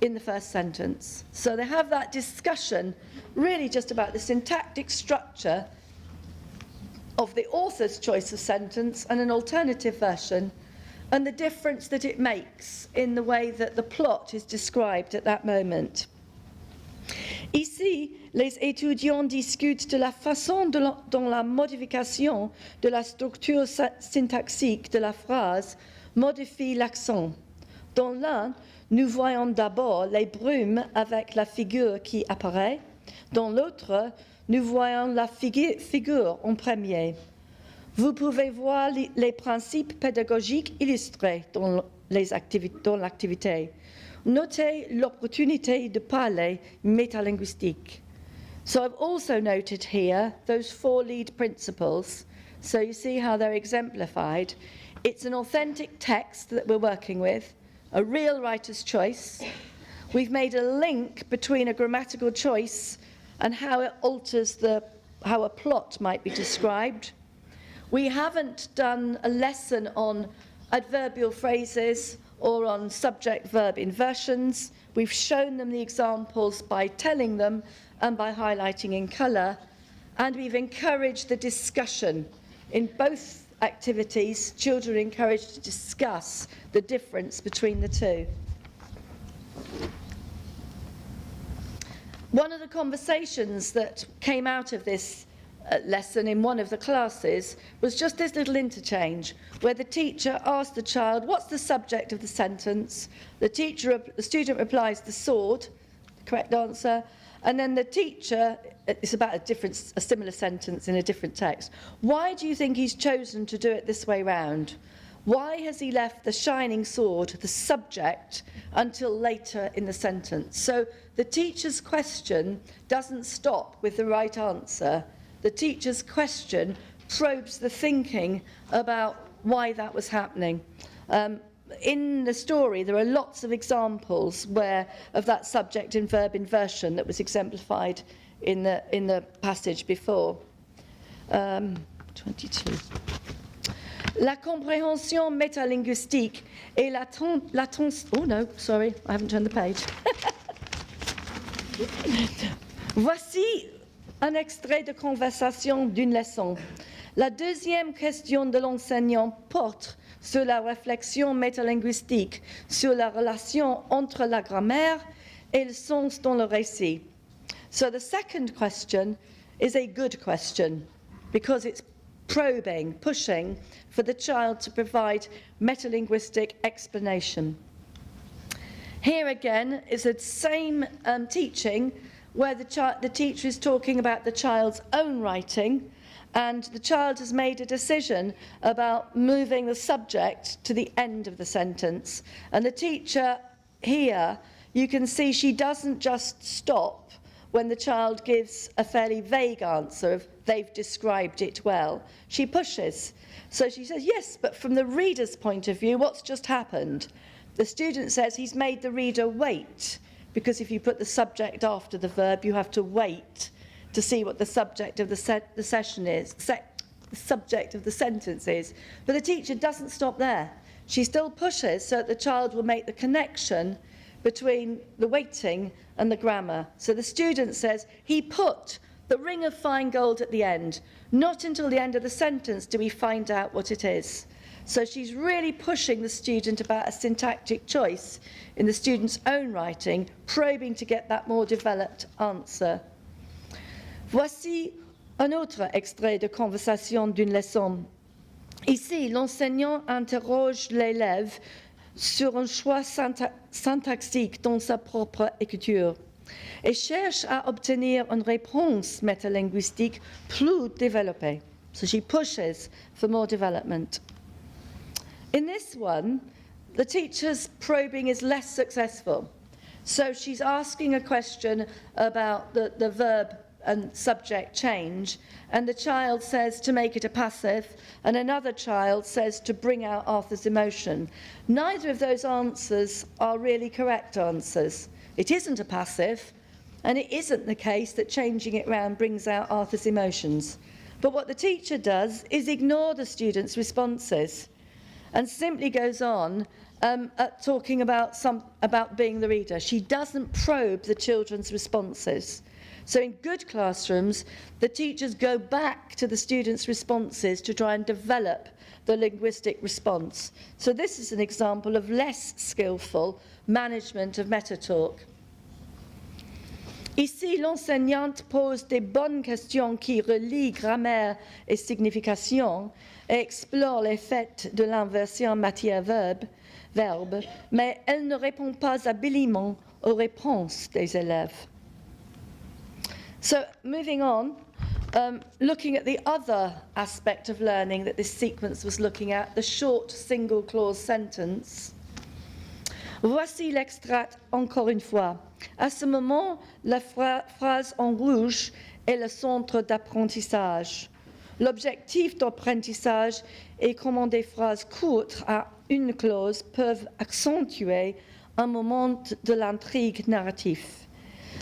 in the first sentence? So they have that discussion really just about the syntactic structure of the author's choice of sentence and an alternative version, and the difference that it makes in the way that the plot is described at that moment. Ici, les étudiants discutent de la façon dont la modification de la structure syntaxique de la phrase modifie l'accent. Dans l'un, nous voyons d'abord les brumes avec la figure qui apparaît. Dans l'autre, nous voyons la figure en premier. Vous pouvez voir les principes pédagogiques illustrés dans l'activité. Notez l'opportunité de parler métalinguistique. So I've also noted here those 4 lead principles. So you see how they're exemplified. It's an authentic text that we're working with, a real writer's choice. We've made a link between a grammatical choice and how it alters how a plot might be described. We haven't done a lesson on adverbial phrases or on subject-verb inversions. We've shown them the examples by telling them and by highlighting in colour, and we've encouraged the discussion. In both activities, children are encouraged to discuss the difference between the two. One of the conversations that came out of this lesson in one of the classes was just this little interchange where the teacher asked the child, what's the subject of the sentence? The student replies, the sword, the correct answer, and then the teacher, it's about a similar sentence in a different text. Why do you think he's chosen to do it this way round? Why has he left the shining sword, the subject, until later in the sentence? So the teacher's question doesn't stop with the right answer. The teacher's question probes the thinking about why that was happening. In the story, there are lots of examples of that subject and verb inversion that was exemplified in the passage before. 22. La compréhension métalinguistique et oh no, sorry, I haven't turned the page. Voici un extrait de conversation d'une leçon. La deuxième question de l'enseignant porte sur la réflexion métalinguistique, sur la relation entre la grammaire et le sens dans le récit. So the second question is a good question because it's probing, pushing for the child to provide metalinguistic explanation. Here again is the same teaching where the teacher is talking about the child's own writing, and the child has made a decision about moving the subject to the end of the sentence. And the teacher here, you can see she doesn't just stop when the child gives a fairly vague answer of they've described it well. She pushes. So she says, yes, but from the reader's point of view, what's just happened? The student says he's made the reader wait, because if you put the subject after the verb, you have to wait to see what the subject of the session is, the subject of the sentence is. But the teacher doesn't stop there. She still pushes so that the child will make the connection between the waiting and the grammar. So the student says, he put the ring of fine gold at the end. Not until the end of the sentence do we find out what it is. So she's really pushing the student about a syntactic choice in the student's own writing, probing to get that more developed answer. Voici un autre extrait de conversation d'une leçon. Ici, l'enseignant interroge l'élève sur un choix syntaxique dans sa propre écriture et cherche à obtenir une réponse métalinguistique plus développée. So she pushes for more development. In this one, the teacher's probing is less successful. So she's asking a question about the verb and subject change, and the child says to make it a passive, and another child says to bring out Arthur's emotion. Neither of those answers are really correct answers. It isn't a passive, and it isn't the case that changing it round brings out Arthur's emotions. But what the teacher does is ignore the student's responses and simply goes on talking about being the reader. She doesn't probe the children's responses. So in good classrooms, the teachers go back to the students' responses to try and develop the linguistic response. So this is an example of less skillful management of Metatalk. Ici, l'enseignante pose des bonnes questions qui relient grammaire et signification et explore l'effet de l'inversion matière-verbe, verbe, mais elle ne répond pas habilement aux réponses des élèves. So, moving on, looking at the other aspect of learning that this sequence was looking at, the short single clause sentence. Voici l'extrait encore une fois. À ce moment, la phrase en rouge est le centre d'apprentissage. L'objectif d'apprentissage est comment des phrases courtes à une clause peuvent accentuer un moment de l'intrigue narrative.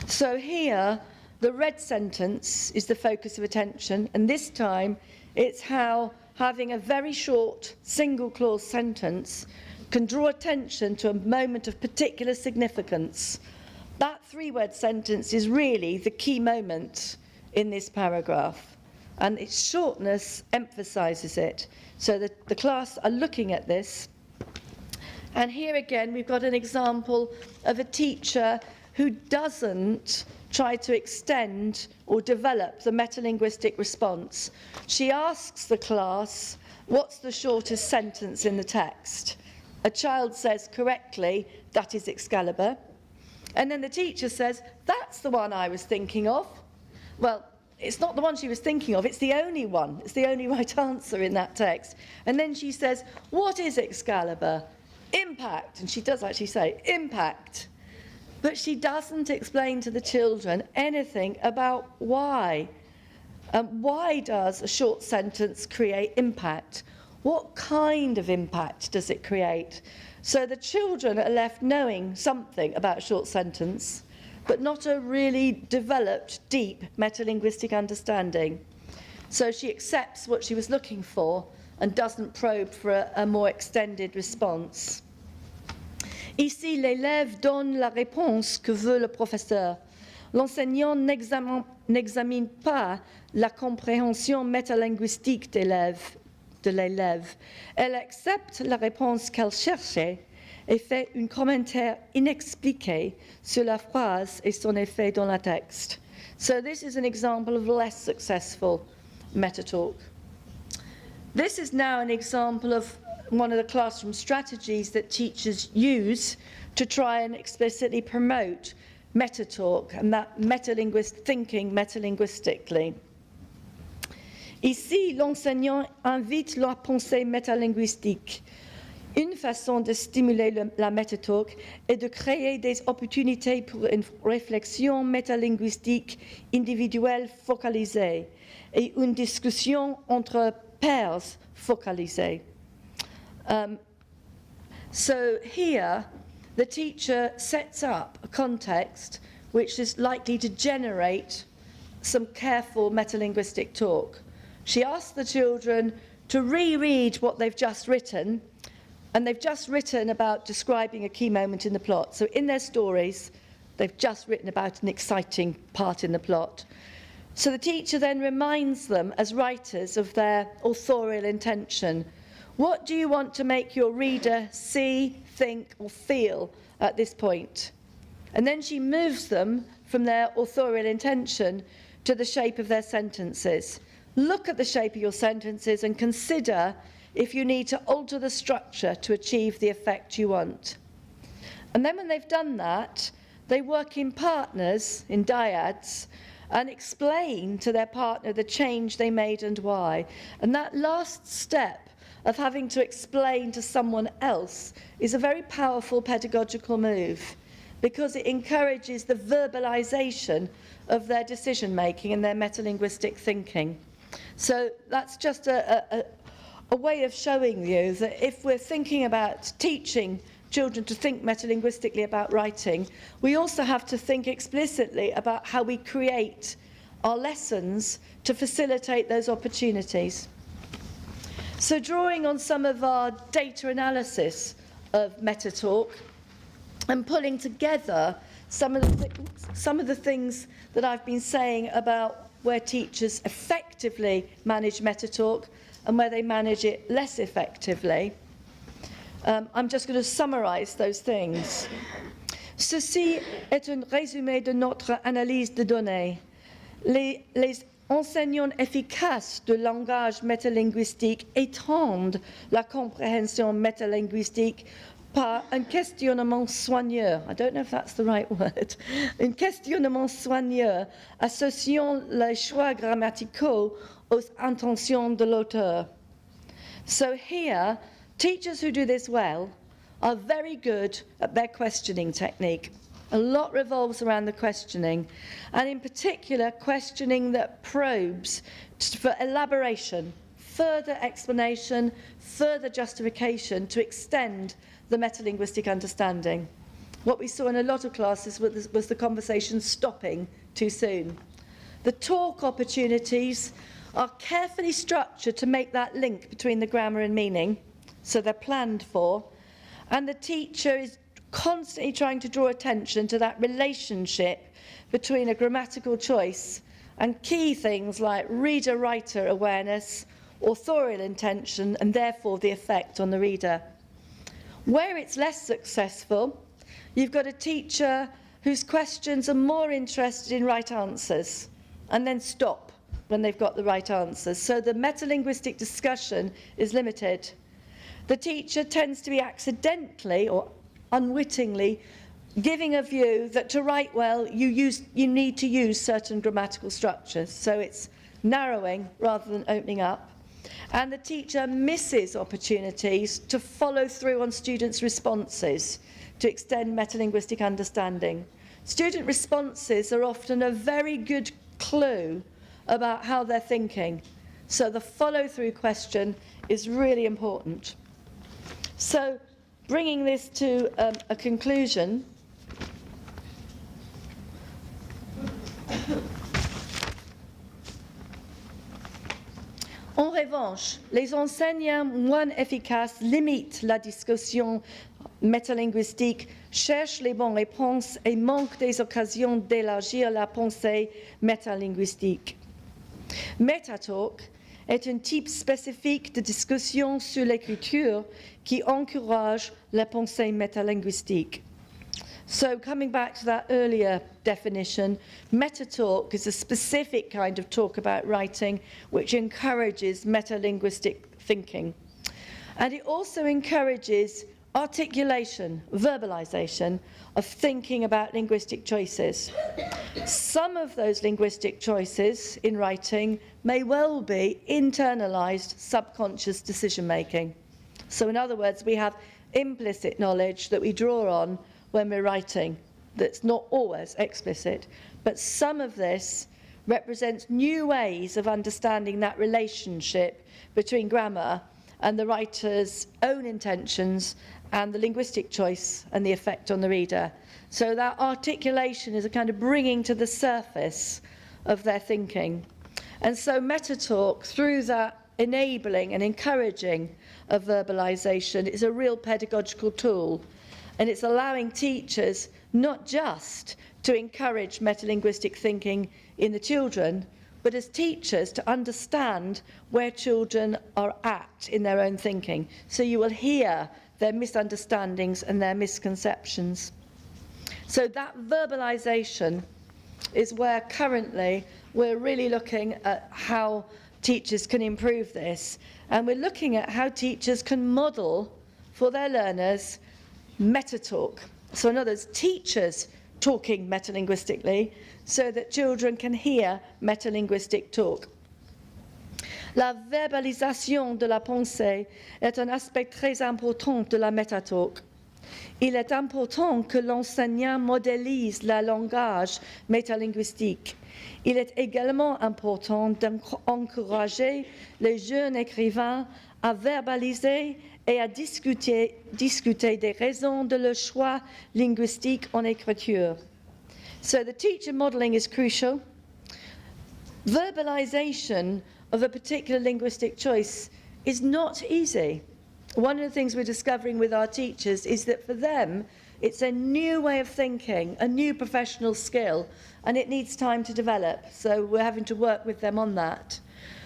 So here, the red sentence is the focus of attention, and this time it's how having a very short single clause sentence can draw attention to a moment of particular significance. That three-word sentence is really the key moment in this paragraph, and its shortness emphasises it. So the class are looking at this, and here again we've got an example of a teacher who doesn't try to extend or develop the metalinguistic response. She asks the class, what's the shortest sentence in the text? A child says correctly, that is Excalibur. And then the teacher says, that's the one I was thinking of. Well, it's not the one she was thinking of, it's the only one. It's the only right answer in that text. And then she says, what is Excalibur? Impact. And she does actually say, impact. But she doesn't explain to the children anything about why. Why does a short sentence create impact? What kind of impact does it create? So the children are left knowing something about a short sentence, but not a really developed, deep metalinguistic understanding. So she accepts what she was looking for and doesn't probe for a more extended response. Ici, l'élève donne la réponse que veut le professeur. L'enseignant n'examine pas la compréhension métalinguistique de l'élève. Elle accepte la réponse qu'elle cherchait et fait un commentaire inexpliqué sur la phrase et son effet dans le texte. So this is an example of less successful Metatalk. This is now an example of one of the classroom strategies that teachers use to try and explicitly promote Metatalk and that thinking metalinguistically. Ici, l'enseignant invite la pensée métalinguistique. Une façon de stimuler la Metatalk est de créer des opportunités pour une réflexion métalinguistique individuelle focalisée et une discussion entre pairs focalisée. So here, the teacher sets up a context which is likely to generate some careful metalinguistic talk. She asks the children to reread what they've just written, and they've just written about describing a key moment in the plot. So in their stories, they've just written about an exciting part in the plot. So the teacher then reminds them as writers of their authorial intention. What do you want to make your reader see, think, or feel at this point? And then she moves them from their authorial intention to the shape of their sentences. Look at the shape of your sentences and consider if you need to alter the structure to achieve the effect you want. And then when they've done that, they work in partners, in dyads, and explain to their partner the change they made and why. And that last step of having to explain to someone else is a very powerful pedagogical move because it encourages the verbalization of their decision-making and their metalinguistic thinking. So that's just a way of showing you that if we're thinking about teaching children to think metalinguistically about writing, we also have to think explicitly about how we create our lessons to facilitate those opportunities. So drawing on some of our data analysis of Metatalk and pulling together some of the things that I've been saying about where teachers effectively manage Metatalk and where they manage it less effectively, I'm just going to summarise those things. Ceci est un résumé de notre analyse de données. Les enseignants efficaces de langage métalinguistique étendent la compréhension métalinguistique par un questionnement soigneux. I don't know if that's the right word. Un questionnement soigneux associant les choix grammaticaux aux intentions de l'auteur. So here, teachers who do this well are very good at their questioning technique. A lot revolves around the questioning, and in particular, questioning that probes for elaboration, further explanation, further justification to extend the metalinguistic understanding. What we saw in a lot of classes was the conversation stopping too soon. The talk opportunities are carefully structured to make that link between the grammar and meaning, so they're planned for, and the teacher is constantly trying to draw attention to that relationship between a grammatical choice and key things like reader-writer awareness, authorial intention, and therefore the effect on the reader. Where it's less successful, you've got a teacher whose questions are more interested in right answers and then stop when they've got the right answers. So the metalinguistic discussion is limited. The teacher tends to be accidentally or unwittingly giving a view that to write well, you need to use certain grammatical structures. So it's narrowing rather than opening up. And the teacher misses opportunities to follow through on students' responses to extend metalinguistic understanding. Student responses are often a very good clue about how they're thinking. So the follow-through question is really important. So bringing this to a conclusion, en revanche, les enseignants moins efficaces limitent la discussion métalinguistique, cherchent les bonnes réponses et manquent des occasions d'élargir la pensée métalinguistique. Metatalk est un type spécifique de discussion sur l'écriture qui encourage la pensée métalinguistique. So coming back to that earlier definition, metatalk is a specific kind of talk about writing which encourages metalinguistic thinking. And it also encourages articulation, verbalization of thinking about linguistic choices. Some of those linguistic choices in writing may well be internalized subconscious decision making. So in other words, we have implicit knowledge that we draw on when we're writing that's not always explicit, but some of this represents new ways of understanding that relationship between grammar and the writer's own intentions and the linguistic choice and the effect on the reader. So that articulation is a kind of bringing to the surface of their thinking. And so Metatalk, through that enabling and encouraging of verbalization, is a real pedagogical tool. And it's allowing teachers not just to encourage metalinguistic thinking in the children, but as teachers to understand where children are at in their own thinking. So you will hear their misunderstandings and their misconceptions. So that verbalization is where currently we're really looking at how teachers can improve this. And we're looking at how teachers can model for their learners metatalk. So in other words, teachers talking metalinguistically so that children can hear metalinguistic talk. La verbalisation de la pensée est un aspect très important de la métatalk. Il est important que l'enseignant modélise le langage métalinguistique. Il est également important d'encourager les jeunes écrivains à verbaliser et à discuter des raisons de leur choix linguistique en écriture. So the teacher modelling is crucial. Verbalization of a particular linguistic choice is not easy. One of the things we're discovering with our teachers is that for them, it's a new way of thinking, a new professional skill, and it needs time to develop. So we're having to work with them on that.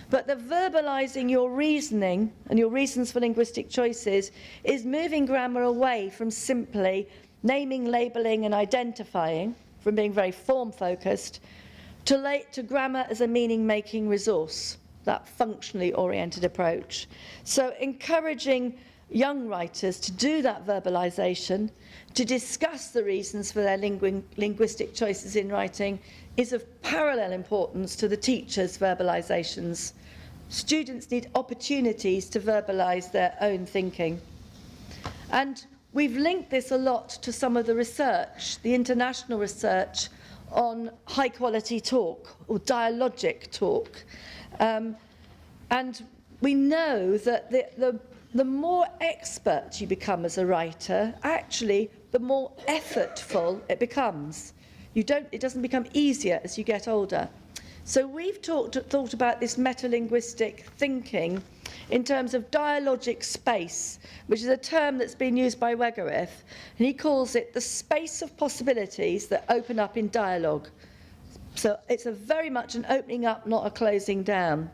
But the verbalizing your reasoning and your reasons for linguistic choices is moving grammar away from simply naming, labeling, and identifying, from being very form-focused, to grammar as a meaning-making resource, that functionally oriented approach. So encouraging young writers to do that verbalisation, to discuss the reasons for their linguistic choices in writing, is of parallel importance to the teachers' verbalisations. Students need opportunities to verbalise their own thinking. And we've linked this a lot to some of the research, the international research on high-quality talk or dialogic talk. And we know that the more expert you become as a writer, actually, the more effortful it becomes. It doesn't become easier as you get older. So we've thought about this metalinguistic thinking in terms of dialogic space, which is a term that's been used by Wegerith, and he calls it the space of possibilities that open up in dialogue. So it's very much an opening up, not a closing down.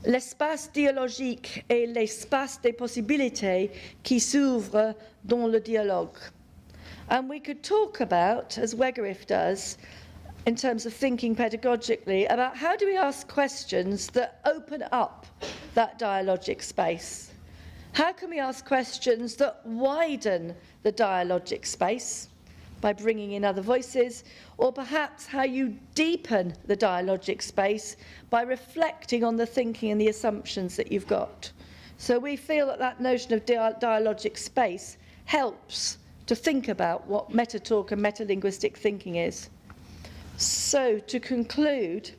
L'espace dialogique est l'espace des possibilités qui s'ouvre dans le dialogue. And we could talk about, as Wegerith does, in terms of thinking pedagogically, about how do we ask questions that open up that dialogic space? How can we ask questions that widen the dialogic space by bringing in other voices, or perhaps how you deepen the dialogic space by reflecting on the thinking and the assumptions that you've got? So we feel that notion of dialogic space helps to think about what metatalk and metalinguistic thinking is. So, to conclude,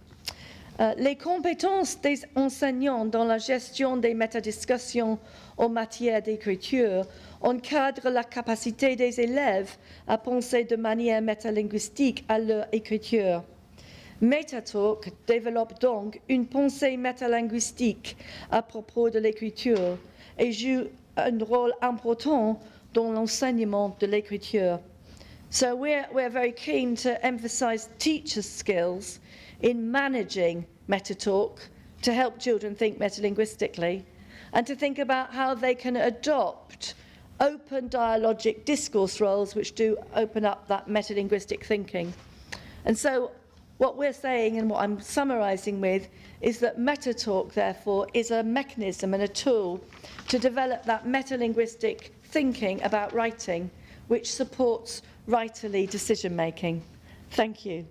les compétences des enseignants dans la gestion des métadiscussions en matière d'écriture encadrent la capacité des élèves à penser de manière métalinguistique à leur écriture. Metatalk développe donc une pensée métalinguistique à propos de l'écriture et joue un rôle important dans l'enseignement de l'écriture. So we're very keen to emphasise teachers' skills in managing metatalk to help children think metalinguistically, and to think about how they can adopt open dialogic discourse roles which do open up that metalinguistic thinking. And so what we're saying, and what I'm summarising with, is that metatalk, therefore, is a mechanism and a tool to develop that metalinguistic thinking about writing, which supports writerly decision-making. Thank you.